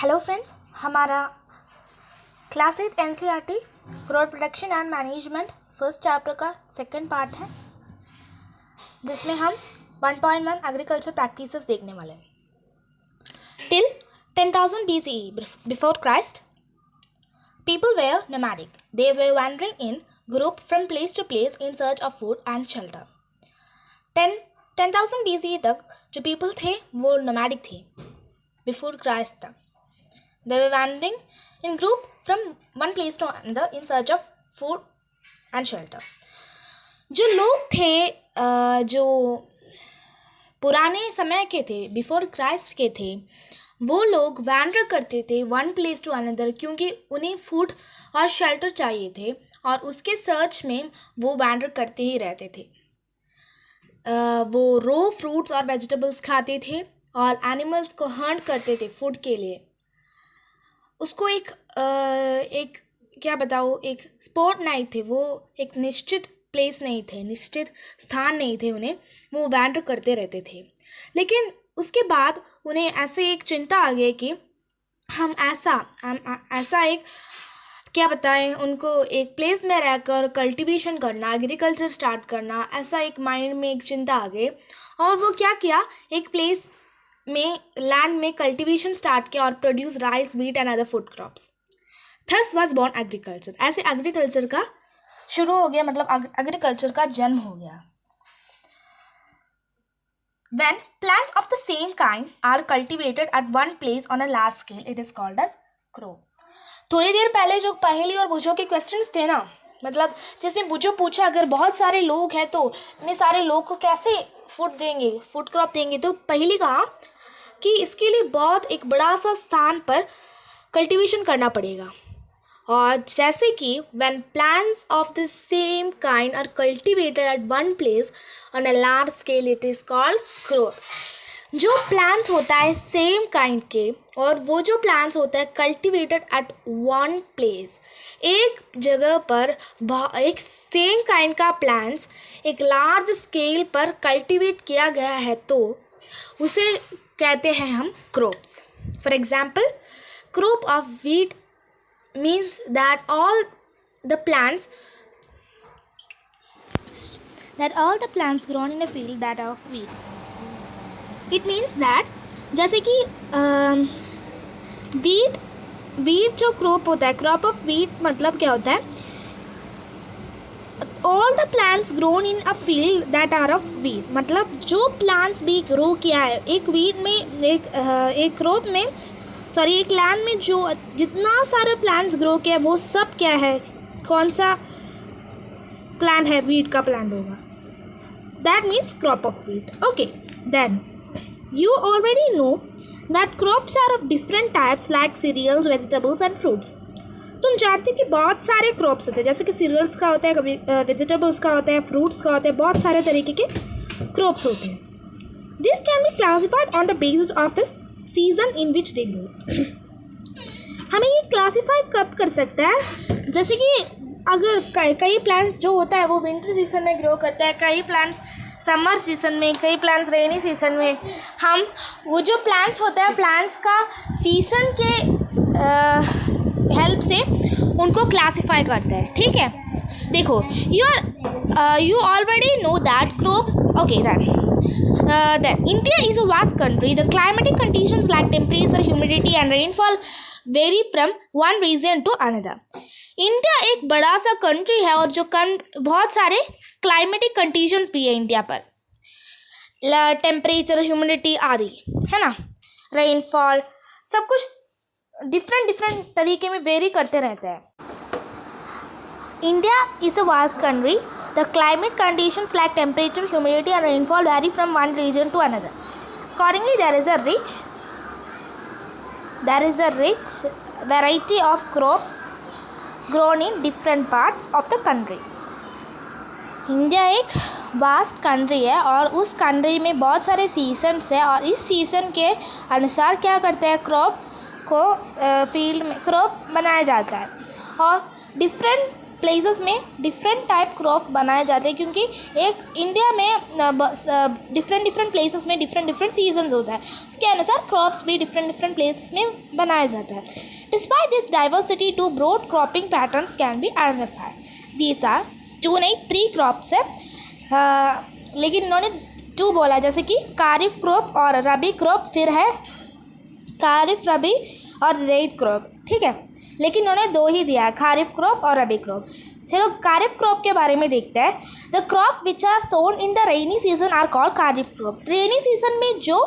Hello friends, हमारा class 8 NCERT crop protection and management first chapter का second part है, जिसमें हम 1.1 एग्रीकल्चर प्रैक्टिसेस देखने वाले हैं. Till 10,000 BCE before Christ, people were nomadic. They were wandering in group from place to place in search of food and shelter. 10,000 BCE तक जो people थे वो nomadic थे. Before Christ तक they were wandering in group from one place to another in search of food and shelter. जो लोग थे जो पुराने समय के थे, बिफोर क्राइस्ट के थे, वो लोग वैंडर करते थे वन प्लेस टू अनदर, क्योंकि उन्हें फूड और शेल्टर चाहिए थे और उसके सर्च में वो वैंडर करते ही रहते थे. वो रो फ्रूट्स और वेजिटेबल्स खाते थे और एनिमल्स को हंट करते थे फूड के लिए. उसको एक क्या बताओ, एक स्पॉट नहीं थे, वो एक निश्चित प्लेस नहीं थे, निश्चित स्थान नहीं थे, उन्हें वो वैंडर करते रहते थे. लेकिन उसके बाद उन्हें ऐसे एक चिंता आ गई कि हम ऐसा एक क्या बताएं उनको, एक प्लेस में रहकर कल्टीवेशन करना, एग्रीकल्चर स्टार्ट करना, ऐसा एक माइंड में एक चिंता आ गई. और वो क्या किया, एक प्लेस में लैंड में कल्टीवेशन स्टार्ट किया और produce rice, wheat and other food crops. Thus was born agriculture. ऐसे एग्रीकल्चर का शुरू हो गया, मतलब एग्रीकल्चर का जन्म हो गया. When plants of the same kind are cultivated at one place on a large scale, it is called as crop. थोड़ी देर पहले जो पहेली और बुझो के क्वेश्चंस थे ना, मतलब जिसमें बुझो पूछा अगर बहुत सारे लोग हैं तो इतने सारे लोग को कैसे फूड देंगे, फूड क्रॉप देंगे, तो पहेली कहा कि इसके लिए बहुत एक बड़ा सा स्थान पर कल्टीवेशन करना पड़ेगा. और जैसे कि when plants of the same kind are cultivated at one place on a large scale, it is called crop. जो प्लांट्स होता है सेम काइंड के, और वो जो प्लांट्स होता है कल्टिवेटेड एट वन प्लेस, एक जगह पर एक सेम काइंड का प्लांट्स एक लार्ज स्केल पर कल्टिवेट किया गया है, तो उसे कहते हैं हम crops. For example, crop of wheat means that all the plants grown in a field that are of wheat. It means that जैसे कि wheat जो क्रॉप होता है, क्रॉप ऑफ व्हीट मतलब क्या होता है, all the plants grown in a field that are of wheat, मतलब जो प्लांट्स भी ग्रो किया है एक व्हीट में, एक क्रॉप में, सॉरी एक लैंड में, जो जितना सारे प्लांट्स ग्रो किया वो सब क्या है, कौन सा प्लांट है, व्हीट का प्लांट होगा. That means crop of wheat. Okay, then you already know that crops are of different types like cereals, vegetables and fruits. तुम जानते हो कि बहुत सारे क्रॉप्स होते हैं, जैसे कि सीरियल्स का होता है, कभी वेजिटेबल्स का होता है, फ्रूट्स का होता है, बहुत सारे तरीके के क्रॉप्स होते हैं. This can be classified on the basis of this season in which they grow. हमें ये क्लासीफाई कब कर सकता है, जैसे कि अगर कई प्लांट्स जो होता है वो विंटर सीजन में ग्रो करता है, कई प्लांट्स समर सीजन में, कई प्लांट्स रेनी सीजन में. हम वो जो प्लांट्स होता है प्लांट्स का सीजन के हेल्प से उनको क्लासीफाई करते हैं. ठीक है, देखो, you already know that crops. Okay, then India is a vast country. The climatic conditions like temperature, humidity and rainfall vary from one region to another. India एक बड़ा सा कंट्री है और जो बहुत सारे क्लाइमेटिक कंडीशंस भी है इंडिया पर, टेम्परेचर, ह्यूमिडिटी आदि, है ना, रेनफॉल, सब कुछ डिफरेंट तरीके में वेरी करते रहते हैं. India is a vast country. The climate conditions like temperature, humidity and rainfall vary from one region to another. Accordingly, there is a rich variety of crops grown in different parts of the country. India एक vast country है और उस country में बहुत सारे seasons है, और इस सीज़न के अनुसार क्या करते हैं, क्रॉप को फील्ड में क्रॉप बनाया जाता है. और डिफरेंट प्लेसेस में डिफरेंट टाइप क्रॉप बनाए जाते हैं, क्योंकि एक इंडिया में डिफरेंट प्लेसेस में डिफरेंट सीजन्स होता है, उसके अनुसार क्रॉप्स भी डिफरेंट प्लेसेस में बनाया जाता है. Despite this diversity two broad cropping patterns can be identified. These are 2 नहीं 3 क्रॉप्स है, लेकिन इन्होंने 2 बोला, जैसे कि कारिफ क्रॉप और रबी क्रॉप, फिर है कारिफ रबी और ज़ैद क्रॉप. ठीक है, लेकिन उन्होंने 2 ही दिया है, खारिफ क्रॉप और रबी क्रॉप. चलो कारिफ क्रॉप के बारे में देखते हैं. The crop which are sown in the rainy season are called kharif crops. Rainy season में जो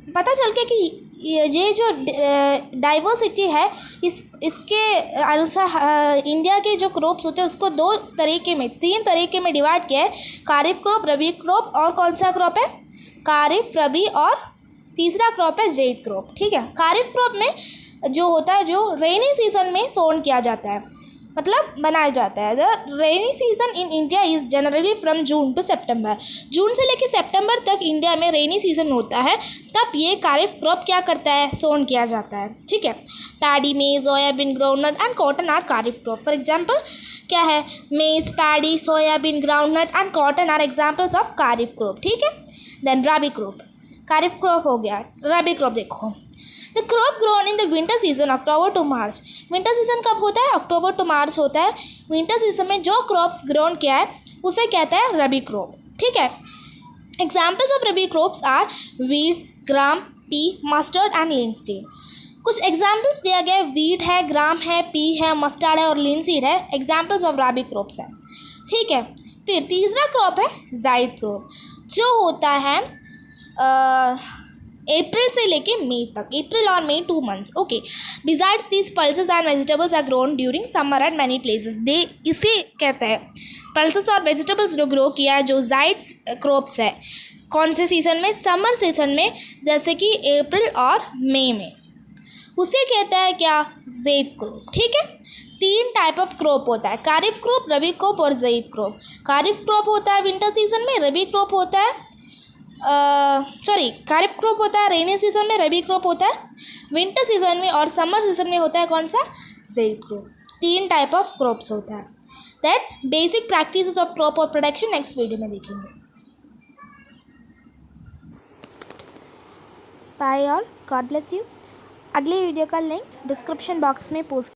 पता चल के कि ये जो डाइवर्सिटी है, इसके अनुसार इंडिया के जो क्रॉप्स होते हैं उसको 3 तरीके में डिवाइड किया है. कारिफ क्रॉप, रबी क्रॉप और कौन सा क्रॉप है, कारिफ, रबी और तीसरा क्रॉप है ज़ैद क्रॉप. ठीक है, कारिफ क्रॉप में जो होता है जो रेनी सीजन में सोन किया जाता है, मतलब बनाया जाता है. The rainy season in India is generally from June to September. जून से लेकर सितंबर तक इंडिया में रेनी सीजन होता है, तब ये कारिफ क्रॉप क्या करता है, सोन किया जाता है. ठीक है, paddy, maize, soybean, groundnut and cotton are kharif crop. For example क्या है, maize, paddy, soybean, groundnut and cotton are examples of kharif crop. ठीक है, then rabi crop, kharif crop हो गया. रबी क्रॉप देखो, the crop grown in the winter season October to March. Winter season कब होता है, अक्टूबर टू मार्च होता है. विंटर सीजन में जो क्रॉप्स ग्रोन किया है उसे कहते हैं रबी क्रॉप. ठीक है, examples of rabi crops are wheat, gram, pea, mustard and linseed. कुछ एग्जाम्पल्स दिया गया है, वीट है, ग्राम है, पी है, मस्टर्ड है और लिनसीड है. एग्जाम्पल्स ऑफ रबी क्रॉप्स हैं. ठीक है, फिर तीसरा क्रॉप है ज़ैद क्रॉप, जो होता है अप्रैल से लेके मई तक, अप्रैल और मई 2 months. Okay, besides these pulses and vegetables are grown during summer at many places. दे इसे कहते हैं पल्सेस और वेजिटेबल्स जो ग्रो किया है, जो ज़ैद क्रॉप्स है, कौन से सीज़न में, समर सीजन में, जैसे कि अप्रैल और मई में, उसे कहता है क्या, ज़ैद क्रॉप. ठीक है, 3 टाइप ऑफ क्रॉप होता है, कारिफ क्रॉप, रबी क्रॉप और ज़ैद क्रॉप. कारिफ क्रॉप होता है विंटर सीजन में, रबी क्रॉप होता है कारिफ क्रॉप होता है रेनी सीजन में, रबी क्रॉप होता है विंटर सीजन में और समर सीजन में होता है कौन सा, zaid crop. 3 type of crops होता है. That basic practices of crop और प्रोडक्शन नेक्स्ट वीडियो में देखेंगे. Bye all, God bless you. अगली वीडियो का लिंक डिस्क्रिप्शन बॉक्स में पोस्ट